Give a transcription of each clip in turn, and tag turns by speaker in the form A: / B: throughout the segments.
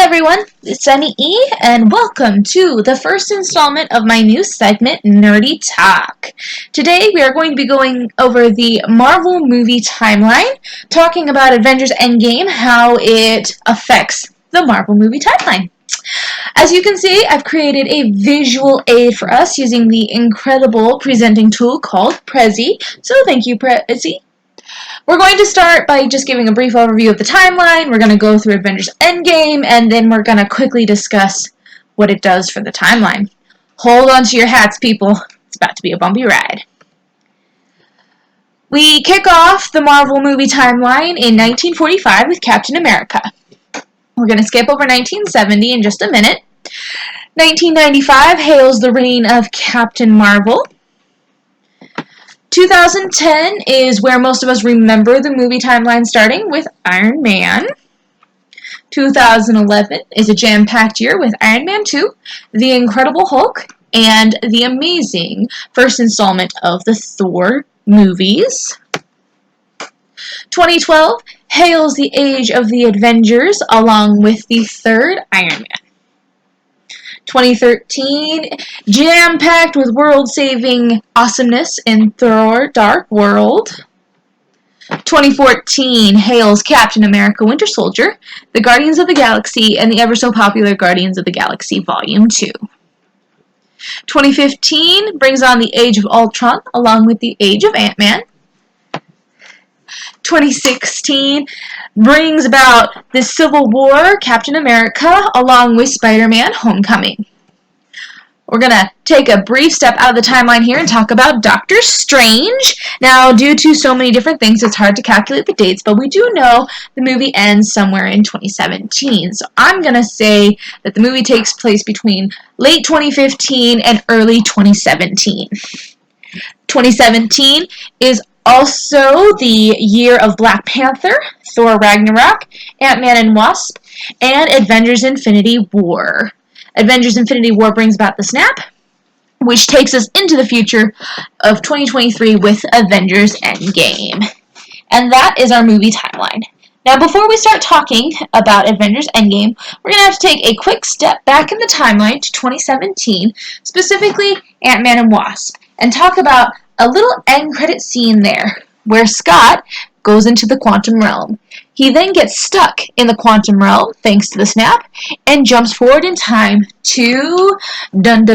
A: everyone, it's Sunny E, and welcome to the first installment of my new segment, Nerdy Talk. Today we are going to be going over the Marvel movie timeline, talking about Avengers End Game, how it affects the Marvel movie timeline. As you can see, I've created a visual aid for us using the incredible presenting tool called Prezi, so thank you, Prezi. We're going to start by just giving a brief overview of the timeline. We're going to go through Avengers End Game, and then we're going to quickly discuss what it does for the timeline. Hold on to your hats, people. It's about to be a bumpy ride. We kick off the Marvel movie timeline in 1945 with Captain America. We're going to skip over 1970 in just a minute. 1995 hails the reign of Captain Marvel. 2010 is where most of us remember the movie timeline starting with Iron Man. 2011 is a jam-packed year with Iron Man 2, The Incredible Hulk, and the amazing first installment of the Thor movies. 2012 hails the age of the Avengers along with the third Iron Man. 2013, jam-packed with world-saving awesomeness in Thor Dark World. 2014 hails Captain America Winter Soldier, the Guardians of the Galaxy, and the ever-so-popular Guardians of the Galaxy Volume 2. 2015 brings on the Age of Ultron along with the Age of Ant-Man. 2016 brings about the Civil War, Captain America, along with Spider-Man Homecoming. We're going to take a brief step out of the timeline here and talk about Doctor Strange. Now, due to so many different things, it's hard to calculate the dates, but we do know the movie ends somewhere in 2017. So I'm going to say that the movie takes place between late 2015 and early 2017. 2017 is also the year of Black Panther, Thor Ragnarok, Ant-Man and Wasp, and Avengers Infinity War. Avengers Infinity War brings about the snap, which takes us into the future of 2023 with Avengers End Game. And that is our movie timeline. Now, before we start talking about Avengers End Game, we're going to have to take a quick step back in the timeline to 2017, specifically Ant-Man and Wasp, and talk about a little end credit scene there where Scott goes into the quantum realm. He then gets stuck in the quantum realm thanks to the snap and jumps forward in time to Avengers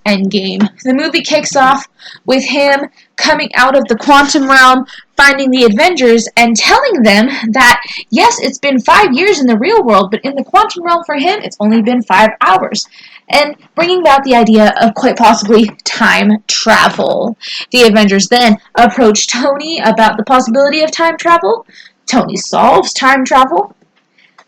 A: Endgame. The movie kicks off with him coming out of the quantum realm, finding the Avengers, and telling them that, yes, it's been 5 years in the real world, but in the quantum realm for him, it's only been 5 hours. And bringing about the idea of quite possibly time travel. The Avengers then approach Tony about the possibility of time travel. Tony solves time travel.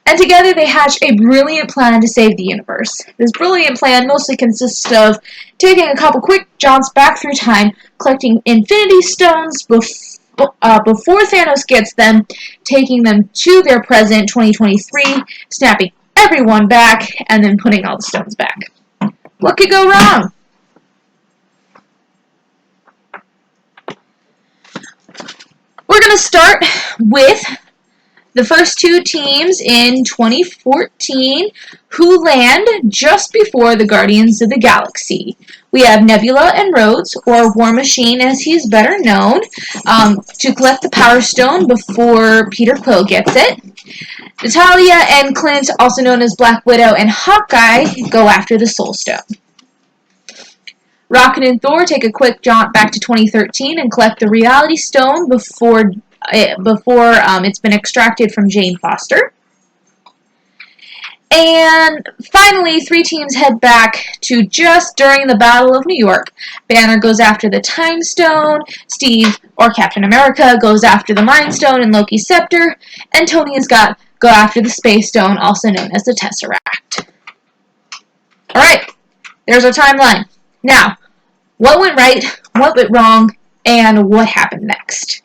A: And together they hatch a brilliant plan to save the universe. This brilliant plan mostly consists of taking a couple quick jaunts back through time, collecting Infinity Stones before Thanos gets them, taking them to their present, 2023, snapping everyone back, and then putting all the stones back. What could go wrong? We're going to start with the first two teams in 2014 who land just before the Guardians of the Galaxy. We have Nebula and Rhodes, or War Machine as he's better known, to collect the Power Stone before Peter Quill gets it. Natalia and Clint, also known as Black Widow and Hawkeye, go after the Soul Stone. Rocket and Thor take a quick jaunt back to 2013 and collect the Reality Stone before it's been extracted from Jane Foster. And finally, three teams head back to just during the Battle of New York. Banner goes after the Time Stone, Steve, or Captain America, goes after the Mind Stone and Loki's Scepter, and Tony and Scott go after the Space Stone, also known as the Tesseract. Alright, there's our timeline. Now, what went right, what went wrong, and what happened next?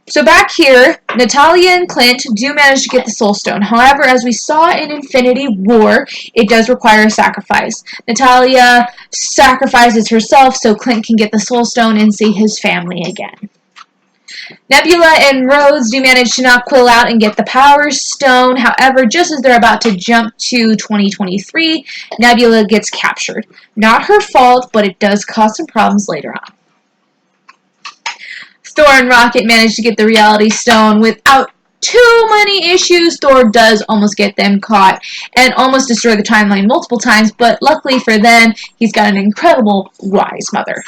A: So back here, Natalia and Clint do manage to get the Soul Stone. However, as we saw in Infinity War, it does require a sacrifice. Natalia sacrifices herself so Clint can get the Soul Stone and see his family again. Nebula and Rhodes do manage to knock Quill out and get the Power Stone. However, just as they're about to jump to 2023, Nebula gets captured. Not her fault, but it does cause some problems later on. Thor and Rocket manage to get the Reality Stone without too many issues. Thor does almost get them caught and almost destroy the timeline multiple times, but luckily for them, he's got an incredible wise mother.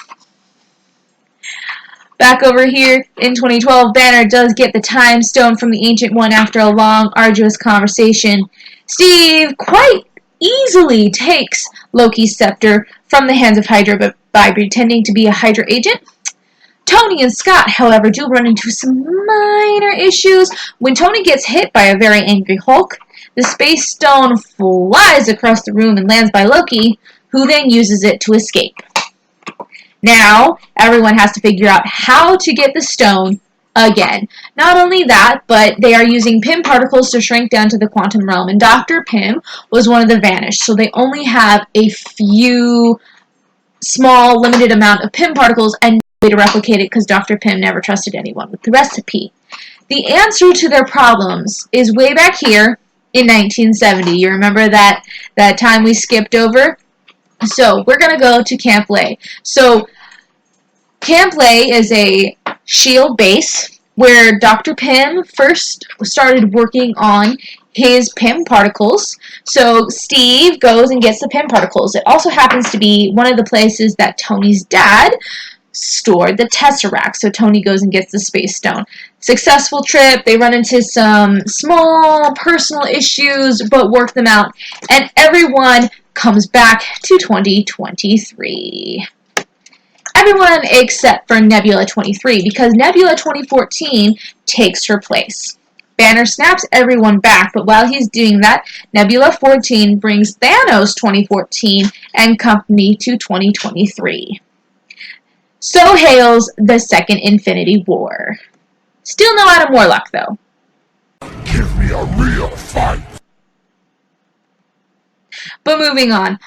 A: Back over here in 2012, Banner does get the Time Stone from the Ancient One after a long, arduous conversation. Steve quite easily takes Loki's scepter from the hands of Hydra by pretending to be a Hydra agent. Tony and Scott, however, do run into some minor issues. When Tony gets hit by a very angry Hulk, the Space Stone flies across the room and lands by Loki, who then uses it to escape. Now, everyone has to figure out how to get the stone again. Not only that, but they are using Pym particles to shrink down to the quantum realm, and Dr. Pym was one of the vanished, so they only have a few small, limited amount of Pym particles and no way to replicate it because Dr. Pym never trusted anyone with the recipe. The answer to their problems is way back here in 1970. You remember that time we skipped over? So, we're going to go to Camp Lay. So, Camp Lay is a S.H.I.E.L.D. base where Dr. Pym first started working on his Pym particles. So, Steve goes and gets the Pym particles. It also happens to be one of the places that Tony's dad stored the Tesseract. So, Tony goes and gets the Space Stone. Successful trip. They run into some small personal issues, but work them out. And everyone comes back to 2023. Everyone except for Nebula 23, because Nebula 2014 takes her place. Banner snaps everyone back, but while he's doing that, Nebula 14 brings Thanos 2014 and company to 2023. So hails the Second Infinity War. Still no Adam Warlock, though.
B: Give me a real fight!
A: But moving on.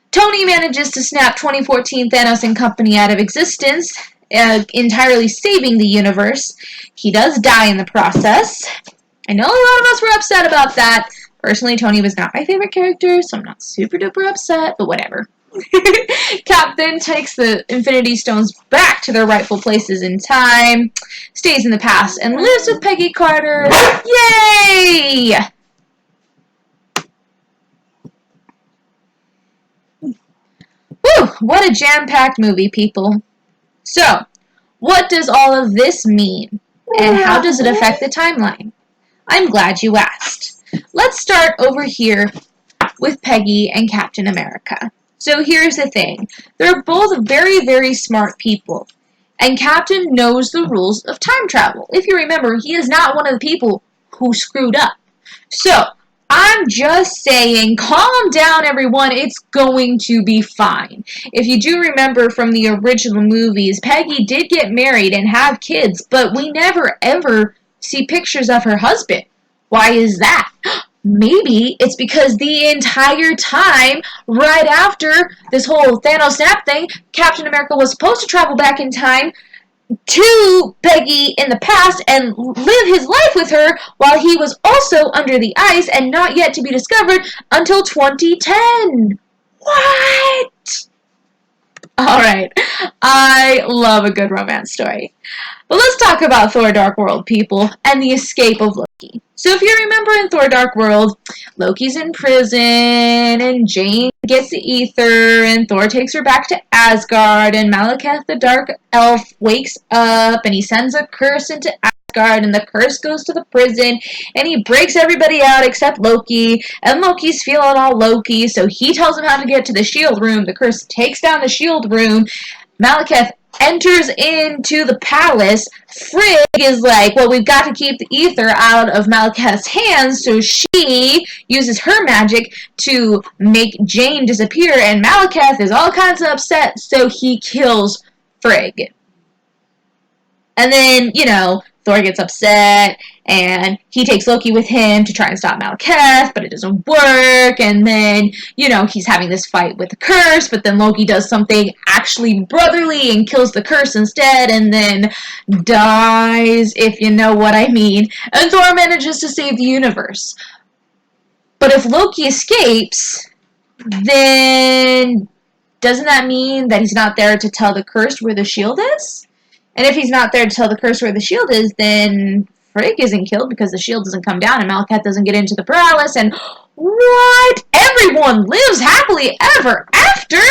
A: Tony manages to snap 2014 Thanos and company out of existence, entirely saving the universe. He does die in the process. I know a lot of us were upset about that. Personally, Tony was not my favorite character, so I'm not super duper upset, but whatever. Cap then takes the Infinity Stones back to their rightful places in time, stays in the past, and lives with Peggy Carter. Yay! Whew, what a jam-packed movie, people. So, what does all of this mean? And how does it affect the timeline? I'm glad you asked. Let's start over here with Peggy and Captain America. So here's the thing. They're both very, very smart people. And Captain knows the rules of time travel. If you remember, he is not one of the people who screwed up. So, I'm just saying, calm down, everyone. It's going to be fine. If you do remember from the original movies, Peggy did get married and have kids, but we never ever see pictures of her husband. Why is that? Maybe it's because the entire time, right after this whole Thanos snap thing, Captain America was supposed to travel back in time to Peggy in the past and live his life with her while he was also under the ice and not yet to be discovered until 2010. What? Alright, I love a good romance story. But let's talk about Thor Dark World, people, and the escape of Loki. So if you remember in Thor Dark World, Loki's in prison, and Jane gets the ether, and Thor takes her back to Asgard, and Malekith the Dark Elf wakes up, and he sends a curse into Asgard, and the curse goes to the prison, and he breaks everybody out except Loki, and Loki's feeling all Loki, so he tells him how to get to the S.H.I.E.L.D. room. The curse takes down the S.H.I.E.L.D. room. Malekith enters into the palace. Frigg is like, well, we've got to keep the ether out of Malekith's hands, so she uses her magic to make Jane disappear, and Malekith is all kinds of upset, so he kills Frigg. And then, Thor gets upset, And he takes Loki with him to try and stop Malekith, but it doesn't work. And then, he's having this fight with the curse, but then Loki does something actually brotherly and kills the curse instead, and then dies, if you know what I mean. And Thor manages to save the universe. But if Loki escapes, then doesn't that mean that he's not there to tell the curse where the shield is? And if he's not there to tell the curse where the shield is, then Frigg isn't killed because the shield doesn't come down and Malekith doesn't get into the palace, and what? Everyone lives happily ever after?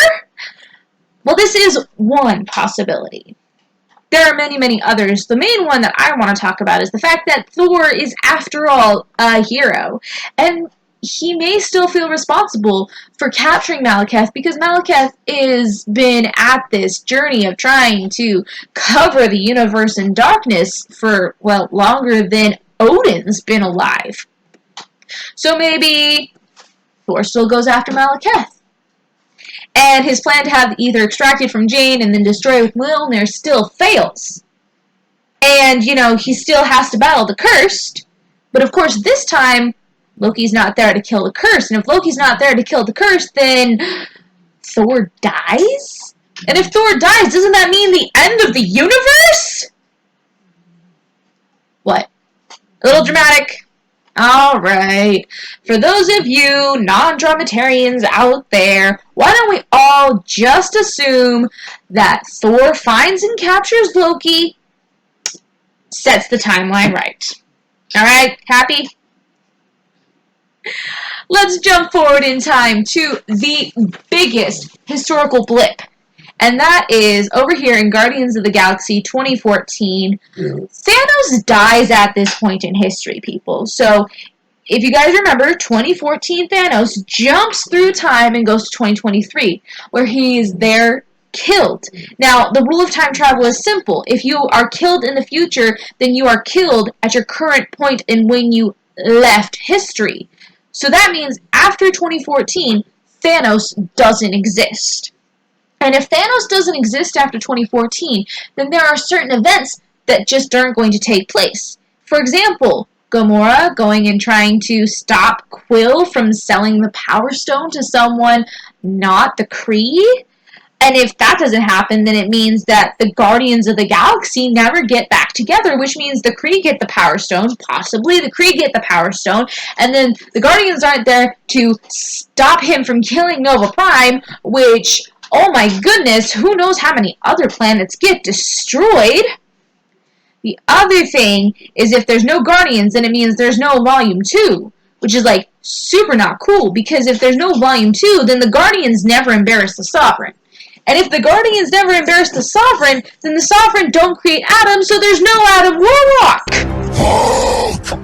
A: Well, this is one possibility. There are many, many others. The main one that I want to talk about is the fact that Thor is, after all, a hero. And he may still feel responsible for capturing Malekith because Malekith has been at this journey of trying to cover the universe in darkness for, well, longer than Odin's been alive. So maybe Thor still goes after Malekith. And his plan to have either extracted from Jane and then destroy with Mjolnir still fails. And, he still has to battle the Cursed. But of course, this time, Loki's not there to kill the curse. And if Loki's not there to kill the curse, then Thor dies? And if Thor dies, doesn't that mean the end of the universe? What? A little dramatic. Alright. For those of you non-dramatarians out there, why don't we all just assume that Thor finds and captures Loki, sets the timeline right. Alright? Happy? Let's jump forward in time to the biggest historical blip. And that is over here in Guardians of the Galaxy 2014. Thanos dies at this point in history, people. So, if you guys remember, 2014 Thanos jumps through time and goes to 2023, where he is there killed. Now, the rule of time travel is simple. If you are killed in the future, then you are killed at your current point in when you left history. So that means after 2014, Thanos doesn't exist. And if Thanos doesn't exist after 2014, then there are certain events that just aren't going to take place. For example, Gamora going and trying to stop Quill from selling the Power Stone to someone not the Kree. And if that doesn't happen, then it means that the Guardians of the Galaxy never get back together, which means the Kree get the Power Stone, possibly the Kree get the Power Stone, and then the Guardians aren't there to stop him from killing Nova Prime, which, oh my goodness, who knows how many other planets get destroyed? The other thing is if there's no Guardians, then it means there's no Volume 2, which is like super not cool, because if there's no Volume 2, then the Guardians never embarrass the Sovereign. And if the Guardians never embarrass the Sovereign, then the Sovereign don't create Adam, so there's no Adam Warlock!
B: Hulk!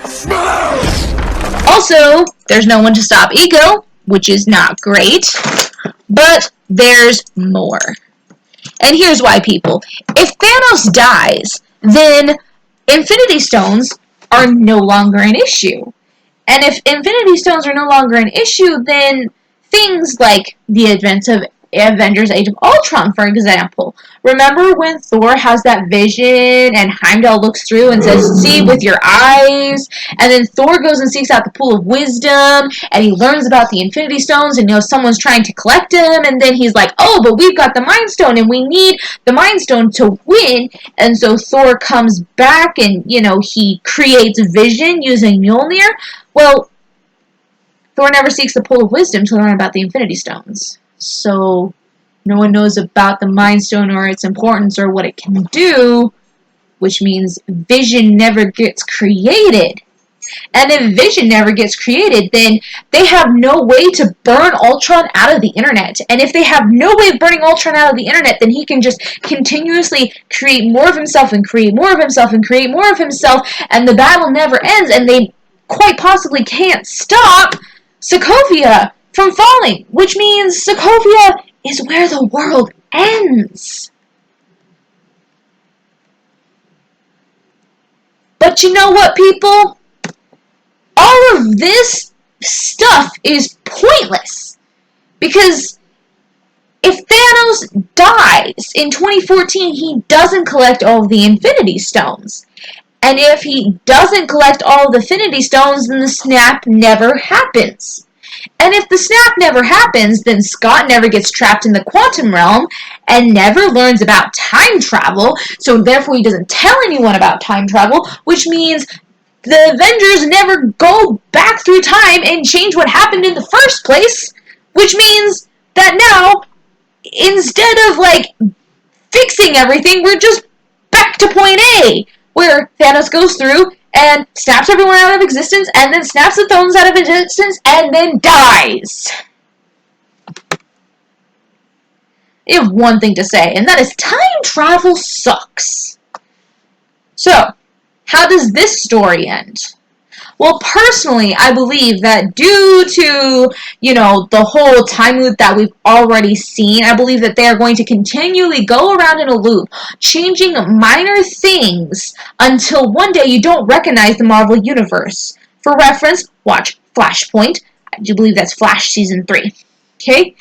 B: Smash!
A: Also, there's no one to stop Ego, which is not great. But there's more. And here's why, people. If Thanos dies, then Infinity Stones are no longer an issue. And if Infinity Stones are no longer an issue, then things like the events of Avengers Age of Ultron, for example. Remember when Thor has that vision and Heimdall looks through and says, "See with your eyes," and then Thor goes and seeks out the Pool of Wisdom and he learns about the Infinity Stones and knows someone's trying to collect them, and then he's like, "Oh, but we've got the Mind Stone and we need the Mind Stone to win," and so Thor comes back and, he creates vision using Mjolnir. Well, Thor never seeks the Pool of Wisdom to learn about the Infinity Stones. So, no one knows about the Mind Stone or its importance or what it can do, which means Vision never gets created. And if Vision never gets created, then they have no way to burn Ultron out of the internet. And if they have no way of burning Ultron out of the internet, then he can just continuously create more of himself and create more of himself and create more of himself, and the battle never ends, and they quite possibly can't stop Sokovia from falling, which means Sokovia is where the world ends. But you know what, people? All of this stuff is pointless. Because if Thanos dies in 2014, he doesn't collect all of the Infinity Stones. And if he doesn't collect all the Affinity Stones, then the snap never happens. And if the snap never happens, then Scott never gets trapped in the quantum realm and never learns about time travel, so therefore he doesn't tell anyone about time travel, which means the Avengers never go back through time and change what happened in the first place, which means that now, instead of fixing everything, we're just back to point A, where Thanos goes through and snaps everyone out of existence, and then snaps the Stones out of existence, and then dies. I have one thing to say, and that is time travel sucks. So, how does this story end? Well, personally, I believe that due to, the whole time loop that we've already seen, I believe that they are going to continually go around in a loop, changing minor things until one day you don't recognize the Marvel Universe. For reference, watch Flashpoint. I do believe that's Flash Season 3. Okay?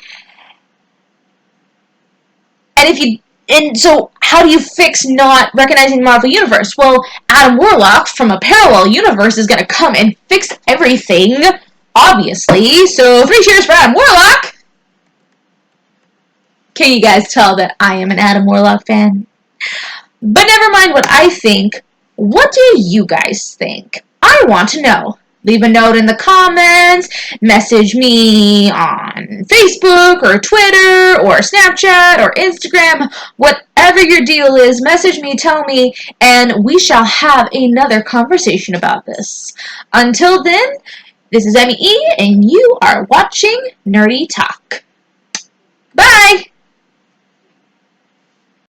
A: And so how do you fix not recognizing the Marvel Universe? Well, Adam Warlock from a parallel universe is going to come and fix everything, obviously. So 3 cheers for Adam Warlock! Can you guys tell that I am an Adam Warlock fan? But never mind what I think. What do you guys think? I want to know. Leave a note in the comments, message me on Facebook or Twitter or Snapchat or Instagram, whatever your deal is, message me, tell me, and we shall have another conversation about this. Until then, this is Emmy E, and you are watching Nerdy Talk. Bye!